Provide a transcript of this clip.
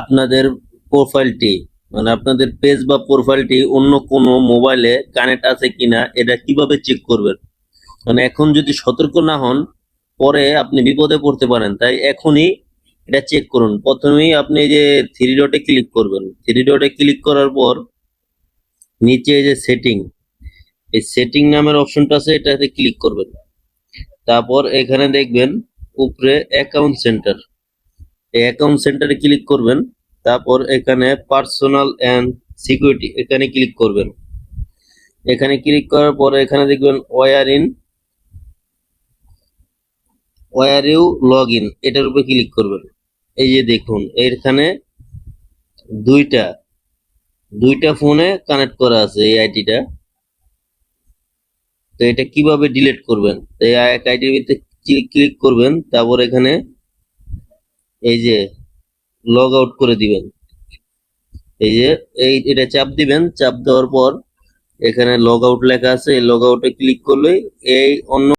আপনাদের প্রোফাইলটি মানে আপনাদের পেজ বা প্রোফাইলটি অন্য কোনো মোবাইলে কানেক্ট আছে কিনা এটা কিভাবে চেক করবেন। মানে এখন যদি সতর্ক না হন পরে আপনি বিপদে পড়তে পারেন, তাই এখনই এটা চেক করুন। প্রথমেই আপনি এই যে থ্রি ডটে ক্লিক করবেন, থ্রি ডটে ক্লিক করার পর নিচে এই যে সেটিং, এই সেটিং নামের অপশনটা আছে, এটাতে ক্লিক করবেন। তারপর এখানে দেখবেন উপরে অ্যাকাউন্ট সেন্টার, এই অ্যাকাউন্ট সেন্টারে ক্লিক করবেন। তারপর এখানে পার্সোনাল অ্যান্ড সিকিউরিটি এখানে ক্লিক করবেন। এখানে ক্লিক করার পরে এখানে দেখবেন ওয়ার ইউ লগ ইন, এটার উপরে ক্লিক করবেন। এই যে দেখুন এখানে দুইটা দুইটা ফোনে কানেক্ট করা আছে এই আইডিটা। তো এটা কিভাবে ডিলিট করবেন, তো এই এক আইডির ভিতরে ক্লিক করবেন। তারপর এখানে এই যে লগ আউট করে দিবেন, এই যে এটা চাপ দিবেন। চাপ দেওয়ার পর এখানে লগ আউট লেখা আছে, এই লগ আউটে ক্লিক করলেই এই অন্য